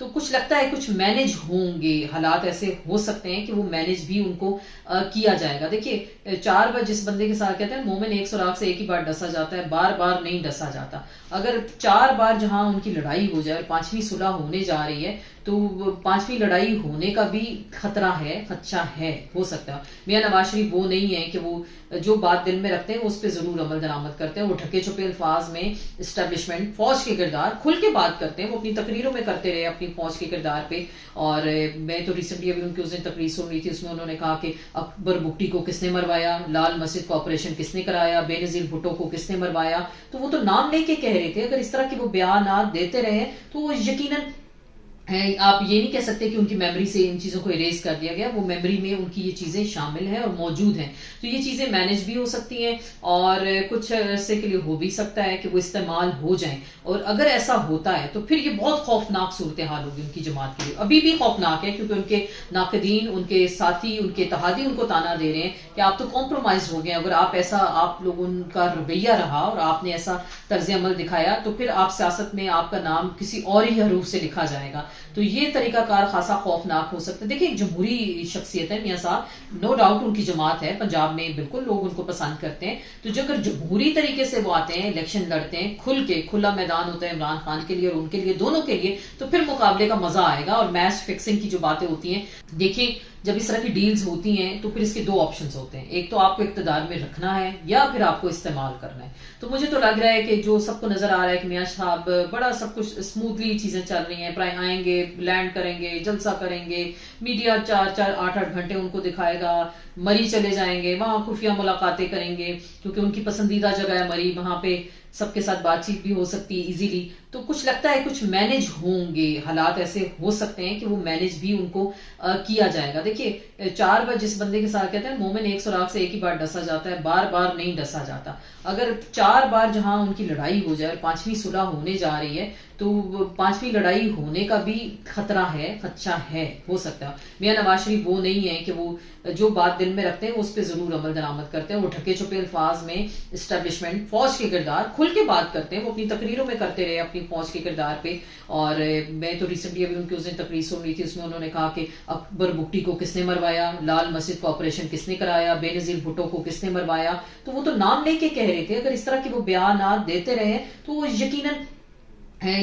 تو کچھ لگتا ہے کچھ مینج ہوں گے، حالات ایسے ہو سکتے ہیں کہ وہ مینج بھی ان کو کیا جائے گا. دیکھیے 4 بار جس بندے کے ساتھ کہتے ہیں مومن ایک سوراخ سے ایک ہی بار ڈسا جاتا ہے، بار بار نہیں ڈسا جاتا. اگر 4 بار جہاں ان کی لڑائی ہو جائے اور 5ویں صلح ہونے جا رہی ہے تو 5ویں لڑائی ہونے کا بھی خطرہ ہے، خدشہ ہے، ہو سکتا ہے. میاں نواز شریف وہ نہیں ہے کہ وہ جو بات دل میں رکھتے ہیں اس پہ ضرور عمل درآمد کرتے ہیں. وہ ڈھکے چھپے الفاظ میں اسٹیبلشمنٹ فوج کے کردار کھل کے بات کرتے ہیں. وہ اپنی تقریروں میں کرتے رہے اپنی فوج کے کردار پہ. اور میں تو ریسنٹلی ابھی ان کی اس دن تقریر سن رہی تھی، اس میں انہوں نے کہا کہ اکبر بگٹی کو کس نے مروایا، لال مسجد کا آپریشن کس نے کرایا، بے نظیر بھٹو کو کس نے مروایا. تو وہ تو نام لے کے کہہ رہے تھے. اگر اس طرح کے وہ بیانات دیتے رہے تو وہ یقیناً آپ یہ نہیں کہہ سکتے کہ ان کی میموری سے ان چیزوں کو اریز کر دیا گیا. وہ میموری میں ان کی یہ چیزیں شامل ہیں اور موجود ہیں. تو یہ چیزیں مینج بھی ہو سکتی ہیں اور کچھ عرصے کے لیے ہو بھی سکتا ہے کہ وہ استعمال ہو جائیں. اور اگر ایسا ہوتا ہے تو پھر یہ بہت خوفناک صورتحال ہوگی ان کی جماعت کے لیے. ابھی بھی خوفناک ہے کیونکہ ان کے ناقدین، ان کے ساتھی، ان کے اتحادی ان کو تانا دے رہے ہیں کہ آپ تو کمپرومائز ہو گئے. اگر آپ لوگوں کا رویہ رہا اور آپ نے ایسا طرز عمل دکھایا تو پھر آپ سیاست میں آپ کا نام کسی اور ہی حروف سے لکھا جائے گا. تو یہ طریقہ کار خاصا خوفناک ہو سکتا ہے. دیکھیں ایک جمہوری شخصیت ہے میاں صاحب، نو ڈاؤٹ ان کی جماعت ہے پنجاب میں، بالکل لوگ ان کو پسند کرتے ہیں. تو جو اگر جمہوری طریقے سے وہ آتے ہیں، الیکشن لڑتے ہیں، کھلا میدان ہوتا ہے عمران خان کے لیے اور ان کے لیے، دونوں کے لیے، تو پھر مقابلے کا مزہ آئے گا. اور میچ فکسنگ کی جو باتیں ہوتی ہیں، دیکھیں جب اس طرح کی ڈیلز ہوتی ہیں تو پھر اس کے 2 آپشنز ہوتے ہیں. ایک تو آپ کو اقتدار میں رکھنا ہے یا پھر آپ کو استعمال کرنا ہے. تو مجھے تو لگ رہا ہے کہ جو سب کو نظر آ رہا ہے کہ میاں صاحب بڑا سب کچھ اسموتھلی چیزیں چل رہی ہیں، پرائے آئیں گے، لینڈ کریں گے، جلسہ کریں گے، میڈیا 4-4 8-8 گھنٹے ان کو دکھائے گا، مری چلے جائیں گے، وہاں خفیہ ملاقاتیں کریں گے کیونکہ ان کی پسندیدہ جگہ ہے مری، وہاں پہ سب کے ساتھ بات چیت بھی ہو سکتی ہے ایزیلی. تو کچھ لگتا ہے کچھ مینج ہوں گے، حالات ایسے ہو سکتے ہیں کہ وہ مینج بھی ان کو کیا جائے گا. دیکھیے 4 بار جس بندے کے ساتھ کہتے ہیں مومن ایک سوراخ سے ایک ہی بار ڈسا جاتا ہے، بار بار نہیں ڈسا جاتا. اگر 4 بار جہاں ان کی لڑائی ہو جائے اور 5ویں صلح ہونے جا رہی ہے تو 5ویں لڑائی ہونے کا بھی خطرہ ہے، خدشہ ہے، ہو سکتا ہے. میاں نواز شریف وہ نہیں ہے کہ وہ جو بات دل میں رکھتے ہیں اس پہ ضرور عمل درآمد کرتے ہیں. وہ ڈھکے چھپے الفاظ میں اسٹیبلشمنٹ فوج کے کردار کھل کے بات کرتے ہیں. وہ اپنی تقریروں میں کرتے رہے اپنی فوج کے کردار پہ. اور میں تو ریسنٹلی ابھی ان کی اس دن تقریر سن رہی تھی، اس میں انہوں نے کہا کہ اکبر بگٹی کو کس نے مروایا، لال مسجد کا آپریشن کس نے کرایا، بے نظیر بھٹو کو کس نے مروایا. تو وہ تو نام لے کے کہہ رہے تھے. اگر اس طرح کے وہ بیانات دیتے رہے تو وہ یقیناً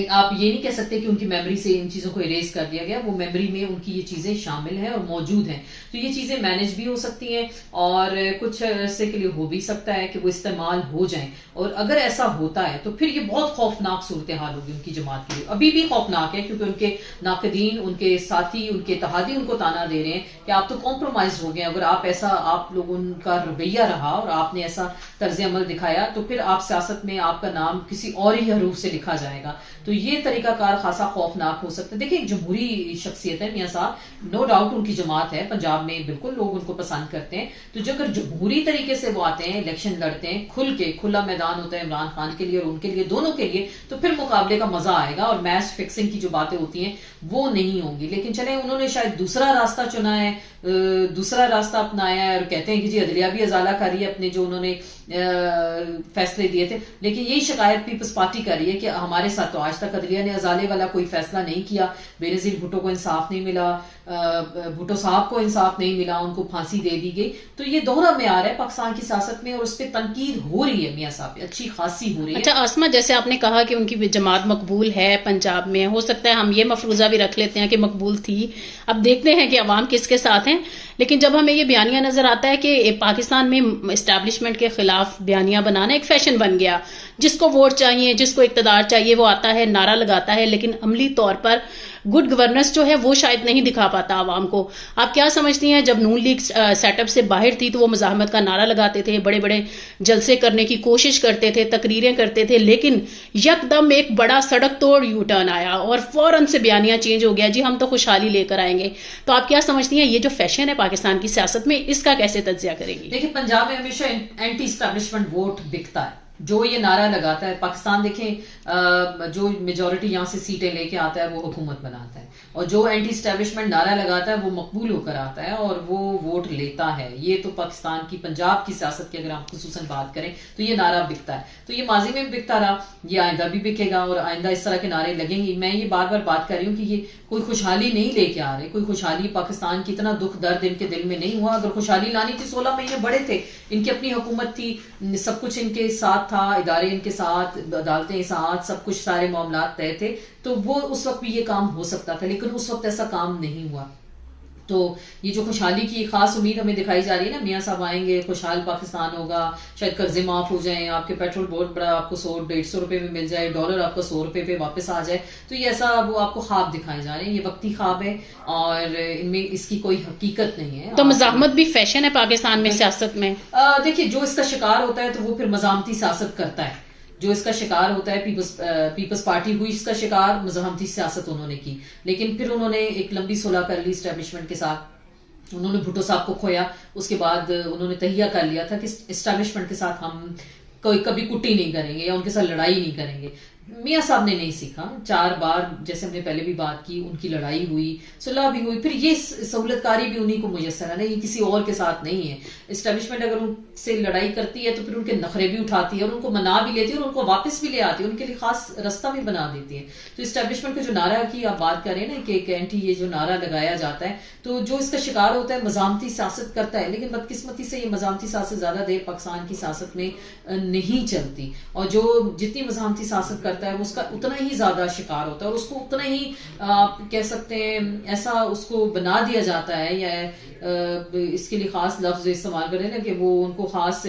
آپ یہ نہیں کہہ سکتے کہ ان کی میموری سے ان چیزوں کو اریز کر دیا گیا. وہ میموری میں ان کی یہ چیزیں شامل ہیں اور موجود ہیں. تو یہ چیزیں مینج بھی ہو سکتی ہیں اور کچھ عرصے کے لیے ہو بھی سکتا ہے کہ وہ استعمال ہو جائیں. اور اگر ایسا ہوتا ہے تو پھر یہ بہت خوفناک صورتحال ہوگی ان کی جماعت کے لیے. ابھی بھی خوفناک ہے کیونکہ ان کے ناقدین، ان کے ساتھی، ان کے اتحادی ان کو تانا دے رہے ہیں کہ آپ تو کمپرومائز ہو گئے. اگر آپ لوگوں کا رویہ رہا اور آپ نے ایسا طرز عمل دکھایا تو پھر آپ سیاست میں آپ کا نام کسی اور ہی حروف سے لکھا جائے گا. تو یہ طریقہ کار خاصا خوفناک ہو سکتا ہے. دیکھیں ایک جمہوری شخصیت ہے میاں صاحب، نو ڈاؤٹ ان کی جماعت ہے پنجاب میں، بالکل لوگ ان کو پسند کرتے ہیں. تو جو اگر جمہوری طریقے سے وہ آتے ہیں، الیکشن لڑتے ہیں، کھلا میدان ہوتا ہے عمران خان کے لیے اور ان کے لیے، دونوں کے لیے، تو پھر مقابلے کا مزہ آئے گا. اور میچ فکسنگ کی جو باتیں ہوتی ہیں وہ نہیں ہوں گی. لیکن چلیں انہوں نے شاید دوسرا راستہ چنا ہے، دوسرا راستہ اپنایا ہے اور کہتے ہیں کہ جی عدلیہ بھی ازالہ کر رہی ہے اپنے جو انہوں نے فیصلے دیے تھے. لیکن یہی شکایت پیپلز پارٹی کر رہی ہے کہ ہمارے ساتھ تو آج تک عدلیہ نے ازالے والا کوئی فیصلہ نہیں کیا. بے نظیر بھٹو کو انصاف نہیں ملا، بھٹو صاحب کو انصاف نہیں ملا، ان کو پھانسی دے دی گئی. تو یہ دوہرا معیار ہے پاکستان کی سیاست میں اور اس پہ تنقید ہو رہی ہے میاں صاحب، اچھی خاصی ہو رہی ہے. اچھا آسما، جیسے آپ نے کہا کہ ان کی جماعت مقبول ہے پنجاب میں، ہو سکتا ہے ہم یہ مفروضہ بھی رکھ لیتے ہیں کہ مقبول تھی. اب دیکھتے ہیں کہ عوام کس کے ساتھ ہیں. لیکن جب ہمیں یہ بیانیہ نظر آتا ہے کہ پاکستان میں اسٹیبلشمنٹ کے خلاف بیانیہ بنانا ایک فیشن بن گیا، جس کو ووٹ چاہیے، جس کو اقتدار چاہیے وہ آتا ہے، نعرہ لگاتا ہے، لیکن عملی طور پر گڈ گورننس جو ہے وہ شاید نہیں دکھا پاتا عوام کو. آپ کیا سمجھتی ہیں، جب نون لیگ سیٹ اپ سے باہر تھی تو وہ مزاحمت کا نعرہ لگاتے تھے، بڑے بڑے جلسے کرنے کی کوشش کرتے تھے، تقریریں کرتے تھے، لیکن یک دم ایک بڑا سڑک توڑ یو ٹرن آیا اور فوراً سے بیانیہ چینج ہو گیا، جی ہم تو خوشحالی لے کر آئیں گے. تو آپ کیا سمجھتی ہیں یہ جو فیشن ہے پاکستان کی سیاست میں، اس کا کیسے تجزیہ کریں گی؟ دیکھیں پنجاب میں ہمیشہ اینٹی اسٹیبلشمنٹ ووٹ بکتا ہے. جو یہ نعرہ لگاتا ہے، پاکستان دیکھیں جو میجورٹی یہاں سے سیٹیں لے کے آتا ہے وہ حکومت بناتا ہے، اور جو اینٹی اسٹیبلشمنٹ نعرہ لگاتا ہے وہ مقبول ہو کر آتا ہے اور وہ ووٹ لیتا ہے. یہ تو پاکستان کی پنجاب کی سیاست کی اگر ہم خصوصاً بات کریں تو یہ نعرہ بکتا ہے. تو یہ ماضی میں بھی بکتا رہا، یہ آئندہ بھی بکے گا، اور آئندہ اس طرح کے نعرے لگیں گے. میں یہ بار بار بات کر رہی ہوں کہ یہ کوئی خوشحالی نہیں لے کے آ رہے، کوئی خوشحالی پاکستان کی اتنا دکھ درد ان کے دل میں نہیں ہوا. اگر خوشحالی لانی تھی 16 مہینے بڑے تھے، ان کی اپنی حکومت تھی، سب کچھ ان کے ساتھ تھا، ادارے ان کے ساتھ، عدالتیں ساتھ، سب کچھ سارے معاملات طے تھے، تو وہ اس وقت بھی یہ کام ہو سکتا تھا. لیکن اس وقت ایسا کام نہیں ہوا. تو یہ جو خوشحالی کی خاص امید ہمیں دکھائی جا رہی ہے نا، میاں صاحب آئیں گے، خوشحال پاکستان ہوگا، شاید قرضے معاف ہو جائیں، آپ کے پیٹرول بہت بڑا آپ کو 100-150 روپے میں مل جائے، ڈالر آپ کا 100 روپے پہ واپس آ جائے. تو یہ ایسا وہ آپ کو خواب دکھائے جا رہے ہیں، یہ وقتی خواب ہے اور ان میں اس کی کوئی حقیقت نہیں ہے. تو مزاحمت بھی فیشن ہے پاکستان میں سیاست میں. دیکھیے جو اس کا شکار ہوتا ہے تو وہ پھر مزاحمتی سیاست کرتا ہے. جو اس کا شکار ہوتا ہے، پیپلز پارٹی ہوئی اس کا شکار، مزاحمتی سیاست انہوں نے کی، لیکن پھر انہوں نے ایک لمبی صلح کر لی اسٹیبلشمنٹ کے ساتھ. انہوں نے بھٹو صاحب کو کھویا، اس کے بعد انہوں نے تہیہ کر لیا تھا کہ اسٹیبلشمنٹ کے ساتھ ہم کبھی کٹی نہیں کریں گے یا ان کے ساتھ لڑائی نہیں کریں گے. میاں صاحب نے نہیں سیکھا. 4 بار جیسے ہم نے پہلے بھی بات کی، ان کی لڑائی ہوئی، صلح بھی ہوئی، پھر یہ سہولت کاری بھی انہیں کو میسر ہے، یہ کسی اور کے ساتھ نہیں ہے. اسٹیبلشمنٹ اگر ان سے لڑائی کرتی ہے تو پھر ان کے نخرے بھی اٹھاتی ہے اور ان کو منا بھی لیتی ہے اور ان کو واپس بھی لے آتی ہے، ان کے لیے خاص رستہ بھی بنا دیتی ہے. تو اسٹیبلشمنٹ کا جو نعرہ کی آپ بات کر رہے ہیں نا کہ ایک اینٹی یہ جو نعرہ لگایا جاتا ہے، تو جو اس کا شکار ہوتا ہے مزاحمتی سیاست کرتا ہے. لیکن بدقسمتی سے یہ مزاحمتی سیاست زیادہ دیر پاکستان کی سیاست میں نہیں چلتی، اور جو جتنی مزاحمتی سیاست کرتا ہے وہ اس کا اتنا ہی زیادہ شکار ہوتا ہے، اور اس کو اتنا ہی آپ کہہ سکتے ہیں ایسا اس کو بنا دیا جاتا ہے، یا اس کے لیے خاص لفظ استعمال کریں نا کہ وہ ان کو خاص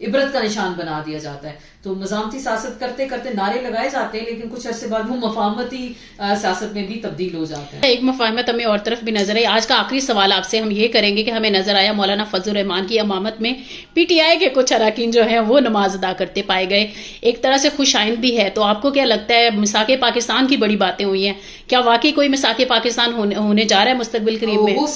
عبرت کا نشان بنا دیا جاتا ہے. تو مزاحمتی سیاست کرتے کرتے نعرے لگائے جاتے ہیں، لیکن کچھ عرصے بعد وہ مفاہمتی سیاست میں بھی تبدیل ہو جاتے ہیں. ایک مفاہمت ہمیں اور طرف بھی نظر آئی. آج کا آخری سوال آپ سے ہم یہ کریں گے کہ ہمیں نظر آیا مولانا فضل الرحمان کی امامت میں پی ٹی آئی کے کچھ اراکین جو ہیں وہ نماز ادا کرتے پائے گئے، ایک طرح سے خوش آئند بھی ہے. تو آپ کو کیا لگتا ہے، مساق پاکستان کی بڑی باتیں ہوئی ہیں، کیا واقعی کوئی مساق پاکستان ہونے جا رہا ہے مستقبل قریب میں؟ ہو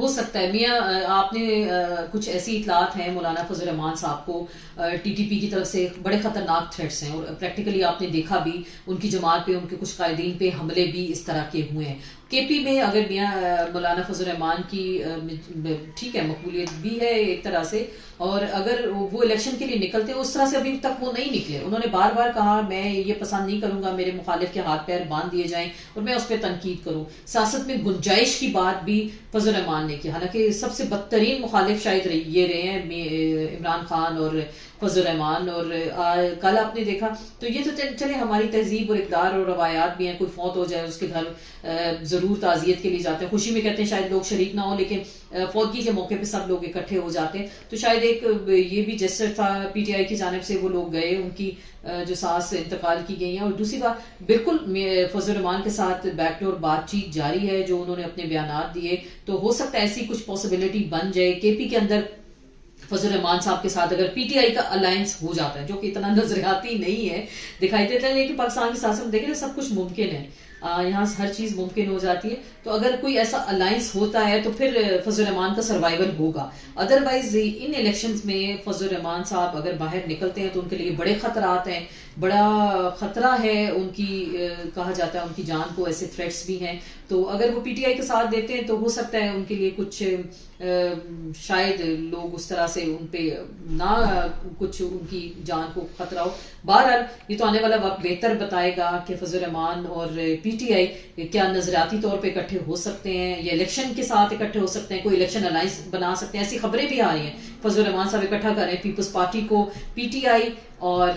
سکتا ہے میاں. آپ نے کچھ ایسی اطلاعات ہیں مولانا فضل الرحمان صاحب کو ٹی ٹی پی کی طرف سے بڑے خطرناک تھریٹس ہیں، اور پریکٹیکلی آپ نے دیکھا بھی ان کی جماعت پہ، ان کے کچھ قائدین پہ حملے بھی اس طرح کے ہوئے ہیں. کے پی میں اگر میاں مولانا فضل الرحمان کی ٹھیک ہے مقبولیت بھی ہے ایک طرح سے، اور اگر وہ الیکشن کے لیے نکلتے اس طرح سے ابھی تک وہ نہیں نکلے. انہوں نے بار بار کہا میں یہ پسند نہیں کروں گا میرے مخالف کے ہاتھ پیر باندھ دیے جائیں اور میں اس پہ تنقید کروں. سیاست میں گنجائش کی بات بھی فضل الرحمان نے کی، حالانکہ سب سے بدترین مخالف شاید یہ رہے ہیں عمران خان اور فضل الرحمان. اور کل آپ نے دیکھا تو یہ تو چلے ہماری تہذیب اور اقدار اور روایات بھی ہیں، کوئی فوت ہو جائے اس کے گھر ضرور تعزیت کے لیے جاتے ہیں، خوشی میں کہتے ہیں شاید لوگ شریک نہ ہو، لیکن فوتگی کے موقع پہ سب لوگ اکٹھے ہو جاتے ہیں. تو شاید ایک یہ بھی جیسر تھا پی ٹی آئی کی جانب سے، وہ لوگ گئے، ان کی جو ساس انتقال کی گئی ہیں. اور دوسری بات بالکل فضل الرحمان کے ساتھ بیک ڈور بات چیت جاری ہے، جو انہوں نے اپنے بیانات دیے، تو ہو سکتا ہے ایسی کچھ پاسبلٹی بن جائے کے پی کے اندر فضل الرحمان صاحب کے ساتھ اگر پی ٹی آئی کا الائنس ہو جاتا ہے، جو کہ اتنا نظریاتی نہیں ہے دکھائی دیتا ہے، لیکن پاکستان کی سیاست میں دیکھیں سب کچھ ممکن ہے، یہاں ہر چیز ممکن ہو جاتی ہے. تو اگر کوئی ایسا الائنس ہوتا ہے تو پھر فضل الرحمان کا سروائیول ہوگا. ادروائز ان الیکشنز میں فضل الرحمان صاحب اگر باہر نکلتے ہیں تو ان کے لیے بڑے خطرات ہیں، بڑا خطرہ ہے ان کی، کہا جاتا ہے ان کی جان کو، ایسے تھریٹس بھی ہیں. تو اگر وہ پی ٹی آئی کے ساتھ دیتے ہیں تو ہو سکتا ہے ان کے لیے کچھ شاید لوگ اس طرح سے ان پہ نہ کچھ ان کی جان کو خطرہ ہو. بہرحال یہ تو آنے والا وقت بہتر بتائے گا کہ فضل الرحمان اور پی ٹی آئی کیا نظریاتی طور پہ اکٹھے ہو سکتے ہیں یا الیکشن کے ساتھ اکٹھے ہو سکتے ہیں، کوئی الیکشن الائنس بنا سکتے ہیں. ایسی خبریں بھی آ رہی ہیں فضل الرحمان صاحب اکٹھا کر رہے ہیں پیپلز پارٹی کو، پی ٹی آئی اور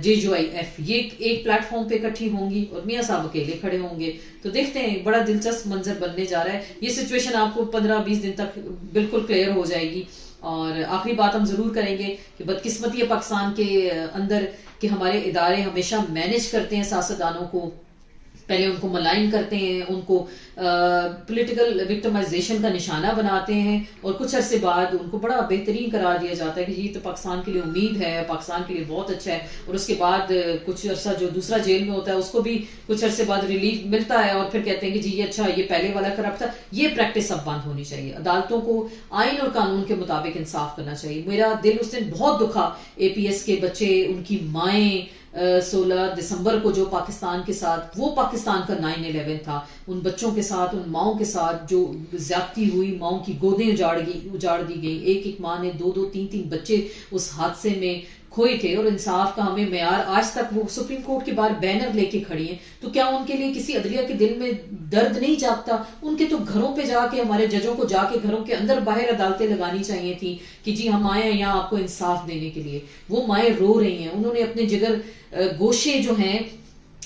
جے جو آئی ایف، یہ ایک پلیٹ فارم پہ اکٹھی ہوں گی اور میاں صاحب اکیلے کھڑے ہوں گے. تو دیکھتے ہیں، بڑا دلچسپ منظر بننے جا رہا ہے. یہ سچویشن آپ کو 15-20 دن تک بالکل کلیئر ہو جائے گی. اور آخری بات ہم ضرور کریں گے کہ بدقسمتی ہے پاکستان کے اندر کہ ہمارے ادارے ہمیشہ مینج کرتے ہیں سیاستدانوں کو پہلے ان کو ملائن کرتے ہیں، ان کو پولیٹیکل وکٹمائزیشن کا نشانہ بناتے ہیں، اور کچھ عرصے بعد ان کو بڑا بہترین قرار دیا جاتا ہے کہ یہ تو پاکستان کے لیے امید ہے، پاکستان کے لیے بہت اچھا ہے، اور اس کے بعد کچھ عرصہ جو دوسرا جیل میں ہوتا ہے اس کو بھی کچھ عرصے بعد ریلیف ملتا ہے، اور پھر کہتے ہیں کہ جی یہ اچھا، یہ پہلے والا کرپٹ تھا۔ یہ پریکٹس اب بند ہونی چاہیے، عدالتوں کو آئین اور قانون کے مطابق انصاف کرنا چاہیے۔ میرا دل اس دن بہت دکھا، اے پی ایس کے بچے، ان کی مائیں، 16 دسمبر کو جو پاکستان کے ساتھ، وہ پاکستان کا 9/11 تھا، ان بچوں کے ساتھ، ان ماؤں کے ساتھ جو زیادتی ہوئی، ماؤں کی گودیں اجاڑ دی گئی، ایک ماں نے 2 3 بچے اس حادثے میں کھوئے تھے، اور انصاف کا ہمیں معیار آج تک، وہ سپریم کورٹ کے باہر بینر لے کے کھڑی ہیں، تو کیا ان کے لیے کسی عدلیہ کے دل میں درد نہیں جاگتا؟ ان کے تو گھروں پہ جا کے، ہمارے ججوں کو جا کے گھروں کے اندر باہر عدالتیں لگانی چاہیے تھی کہ جی ہم آئے ہیں یہاں آپ کو انصاف دینے کے لیے۔ وہ مائیں رو رہی ہیں، انہوں نے اپنے جگر گوشے جو ہیں،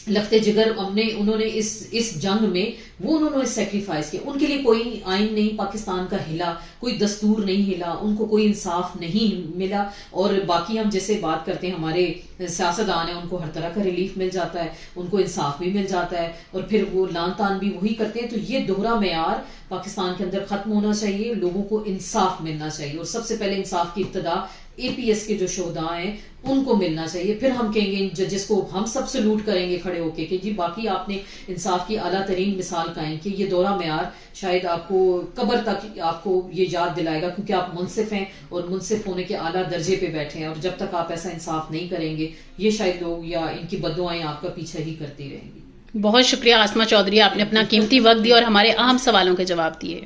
لگتے جگر، انہوں نے اس جنگ میں وہ انہوں نے سیکریفائز کیا۔ ان کے لیے کوئی آئین نہیں پاکستان کا ہلا، کوئی دستور نہیں ہلا، ان کو کوئی انصاف نہیں ملا۔ اور باقی ہم جیسے بات کرتے ہیں، ہمارے سیاستدان ہیں، ان کو ہر طرح کا ریلیف مل جاتا ہے، ان کو انصاف بھی مل جاتا ہے، اور پھر وہ لان تان بھی وہی کرتے ہیں۔ تو یہ دوہرا معیار پاکستان کے اندر ختم ہونا چاہیے، لوگوں کو انصاف ملنا چاہیے، اور سب سے پہلے انصاف کی ابتدا اے پی ایس کے جو شہداء ہیں ان کو ملنا چاہیے۔ پھر ہم کہیں گے ان ججز کو، ہم سب سلوٹ کریں گے کھڑے ہو کے کہ جی باقی آپ نے انصاف کی اعلیٰ ترین مثال قائم کی۔ یہ دورہ معیار شاید آپ کو قبر تک آپ کو یہ یاد دلائے گا، کیونکہ آپ منصف ہیں اور منصف ہونے کے اعلیٰ درجے پہ بیٹھے ہیں، اور جب تک آپ ایسا انصاف نہیں کریں گے، یہ شاید لوگ یا ان کی بددعائیں آپ کا پیچھا ہی کرتی رہیں گی۔ بہت شکریہ عاصمہ چودھری، آپ نے اپنا قیمتی وقت دیا اور ہمارے اہم سوالوں کے جواب دیے۔